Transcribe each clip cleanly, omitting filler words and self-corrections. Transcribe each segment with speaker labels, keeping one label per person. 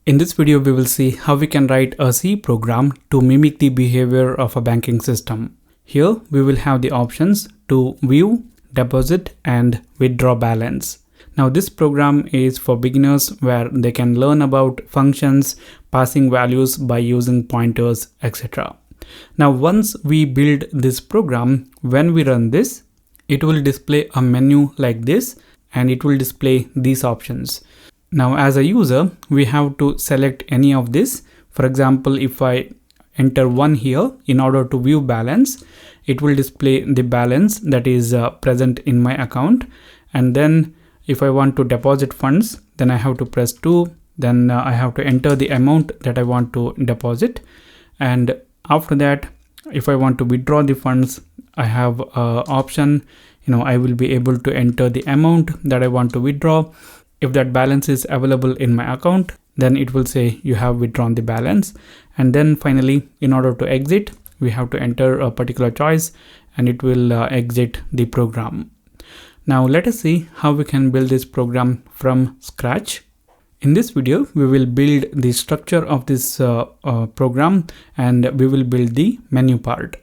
Speaker 1: In this video, we will see how we can write a C program to mimic the behavior of a banking system. Here, we will have the options to view, deposit, and withdraw balance. Now, this program is for beginners where they can learn about functions, passing values by using pointers, etc. Now, once we build this program, when we run this, it will display a menu like this, and it will display these options. Now, as a user, we have to select any of this. For example, if I enter 1 here in order to view balance, it will display the balance that is present in my account. And then if I want to deposit funds, then I have to press 2. Then I have to enter the amount that I want to deposit. And after that, if I want to withdraw the funds, I have an option. I will be able to enter the amount that I want to withdraw. If that balance is available in my account, then it will say you have withdrawn the balance. And then finally, in order to exit, we have to enter a particular choice and it will exit the program. Now let us see how we can build this program from scratch. In this video, we will build the structure of this program and we will build the menu part.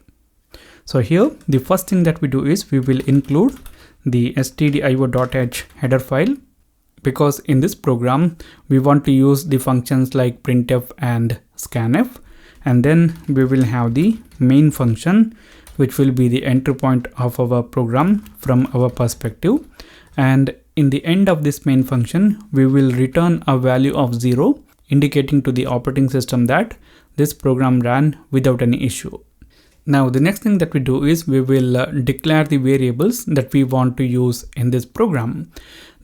Speaker 1: So here, the first thing that we do is we will include the stdio.h header file, because in this program, we want to use the functions like printf and scanf. And then we will have the main function, which will be the entry point of our program from our perspective. And in the end of this main function, we will return a value of 0, indicating to the operating system that this program ran without any issue. Now, the next thing that we do is we will declare the variables that we want to use in this program.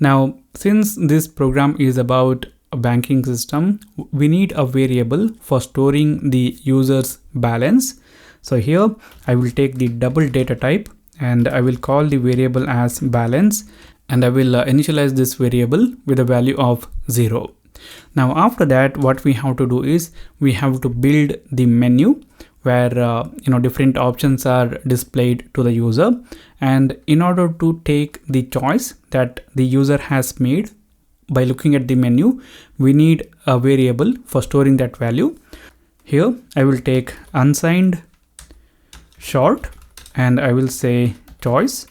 Speaker 1: Now, since this program is about a banking system, we need a variable for storing the user's balance. So here I will take the double data type and I will call the variable as balance, and I will initialize this variable with a value of 0. Now, after that, what we have to do is we have to build the menu where different options are displayed to the user. And in order to take the choice that the user has made by looking at the menu, we need a variable for storing that value. Here I will take unsigned short and I will say choice.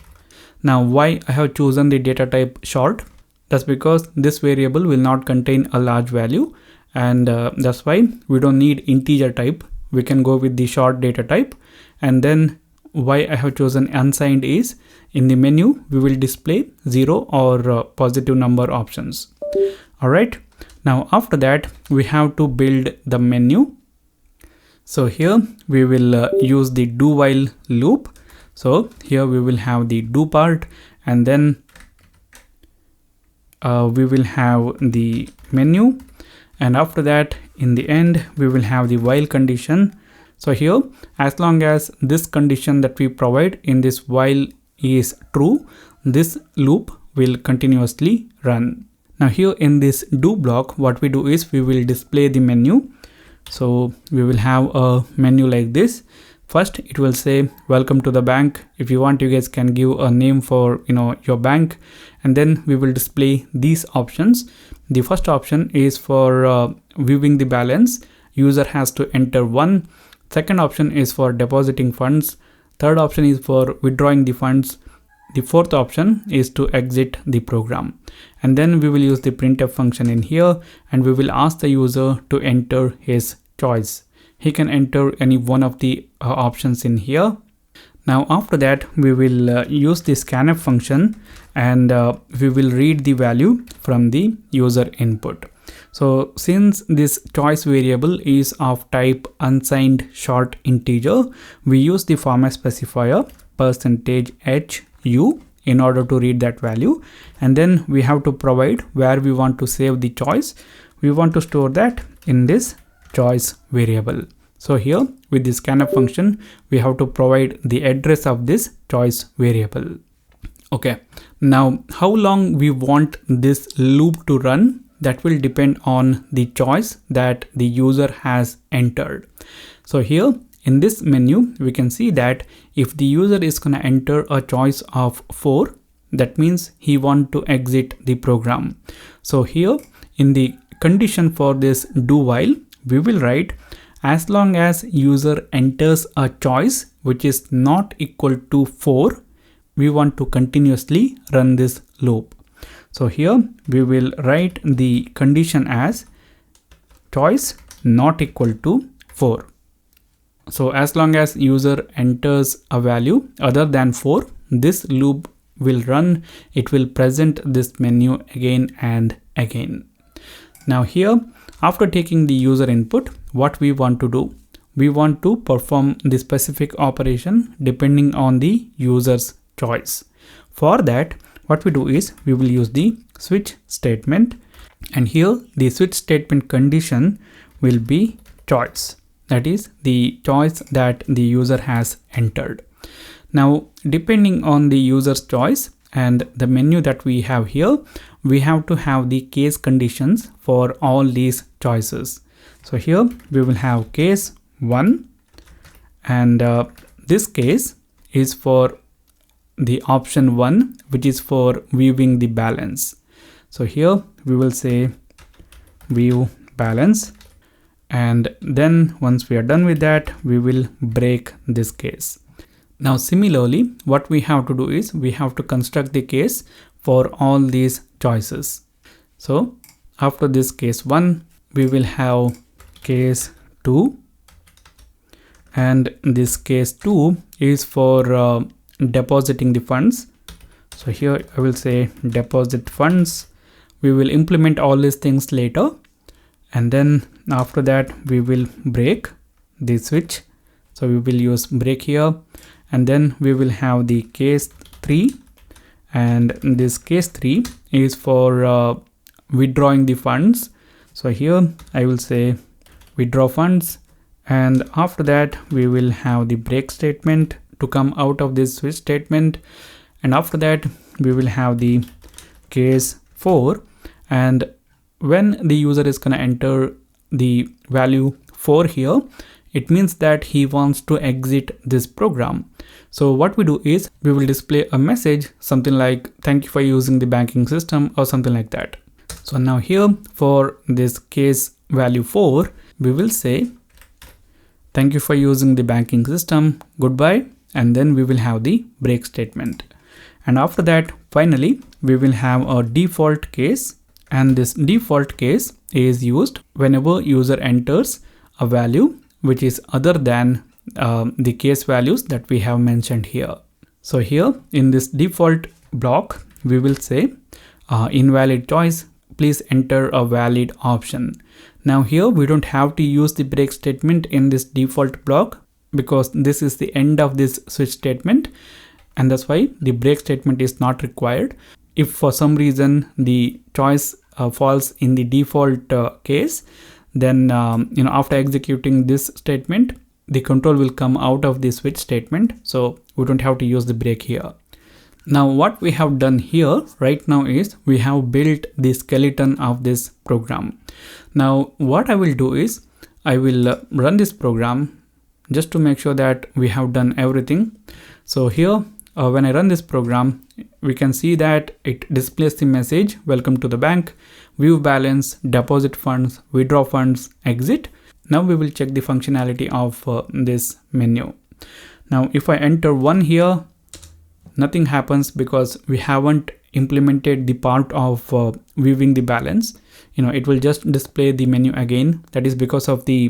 Speaker 1: Now, why I have chosen the data type short? That's because this variable will not contain a large value, and that's why we don't need integer type. We can go with the short data type. And then why I have chosen unsigned is in the menu, we will display 0 or positive number options. All right. Now, after that, we have to build the menu. So here we will use the do while loop. So here we will have the do part, and then we will have the menu. And after that, in the end, we will have the while condition. So here, as long as this condition that we provide in this while is true, this loop will continuously run. Now here in this do block, what we do is we will display the menu. So we will have a menu like this. First, it will say, welcome to the bank. If you want, you guys can give a name for your bank. And then we will display these options. The first option is for viewing the balance. User has to enter 1. Second option is for depositing funds. Third option is for withdrawing the funds. The fourth option is to exit the program. And then we will use the printf function in here, and we will ask the user to enter his choice. He can enter any one of the options in here. Now, after that, we will use the scanf function, and we will read the value from the user input. So since this choice variable is of type unsigned short integer, we use the format specifier %HU in order to read that value. And then we have to provide where we want to save the choice. We want to store that in this choice variable. So here with the scanf function, we have to provide the address of this choice variable. Okay, now how long we want this loop to run, that will depend on the choice that the user has entered. So here in this menu, we can see that if the user is going to enter a choice of 4, that means he want to exit the program. So here in the condition for this do while, we will write as long as user enters a choice which is not equal to 4, we want to continuously run this loop. So here we will write the condition as choice not equal to 4. So as long as user enters a value other than 4, this loop will run. It will present this menu again and again. Now here, after taking the user input, what we want to do? We want to perform the specific operation depending on the user's choice. For that, what we do is we will use the switch statement, and here the switch statement condition will be choice. That is the choice that the user has entered. Now, depending on the user's choice and the menu that we have here, we have to have the case conditions for all these choices. So here we will have case 1, and this case is for the option 1, which is for viewing the balance. So here we will say view balance, and then once we are done with that, we will break this case. Now similarly, what we have to do is we have to construct the case for all these choices. So after this case 1, we will have case 2, and this case 2 is for depositing the funds. So here I will say deposit funds. We will implement all these things later, and then after that we will break the switch. So we will use break here, and then we will have the case 3, and this case 3 is for withdrawing the funds. So here I will say withdraw funds, and after that we will have the break statement to come out of this switch statement, and after that we will have the case 4, and when the user is going to enter the value 4 here, it means that he wants to exit this program. So what we do is we will display a message something like thank you for using the banking system or something like that. So now here for this case value 4, we will say thank you for using the banking system, goodbye, and then we will have the break statement. And after that, finally, we will have a default case, and this default case is used whenever user enters a value which is other than the case values that we have mentioned here. So here in this default block, we will say invalid choice, please enter a valid option. Now here we don't have to use the break statement in this default block because this is the end of this switch statement, and that's why the break statement is not required. If for some reason the choice falls in the default case, then after executing this statement, the control will come out of the switch statement, so we don't have to use the break here. Now what we have done here right now is we have built the skeleton of this program. Now what I will do is I will run this program just to make sure that we have done everything. So here when I run this program, we can see that it displays the message welcome to the bank, view balance, deposit funds, withdraw funds, exit. Now we will check the functionality of this menu. Now if I enter 1 here, nothing happens because we haven't implemented the part of viewing the balance. It will just display the menu again. That is because of the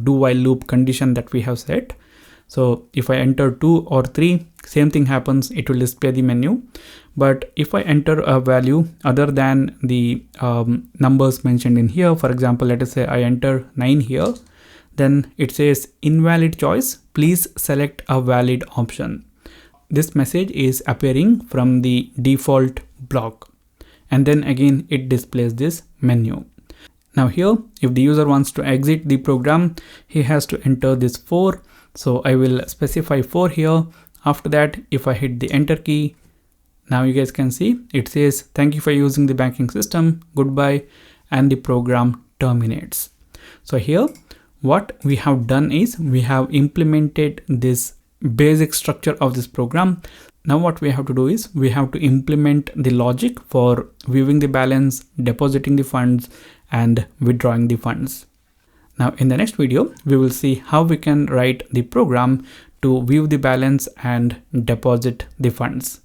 Speaker 1: do while loop condition that we have set. So if I enter 2 or 3, same thing happens, it will display the menu. But if I enter a value other than the numbers mentioned in here, for example, let us say I enter 9 here, then it says invalid choice, please select a valid option. This message is appearing from the default block, and then again it displays this menu. Now here, if the user wants to exit the program, he has to enter this 4. So I will specify 4 here. After that, if I hit the enter key, now you guys can see it says thank you for using the banking system, goodbye, and the program terminates. So here what we have done is we have implemented this basic structure of this program. Now what we have to do is we have to implement the logic for viewing the balance, depositing the funds, and withdrawing the funds. Now in the next video, we will see how we can write the program to view the balance and deposit the funds.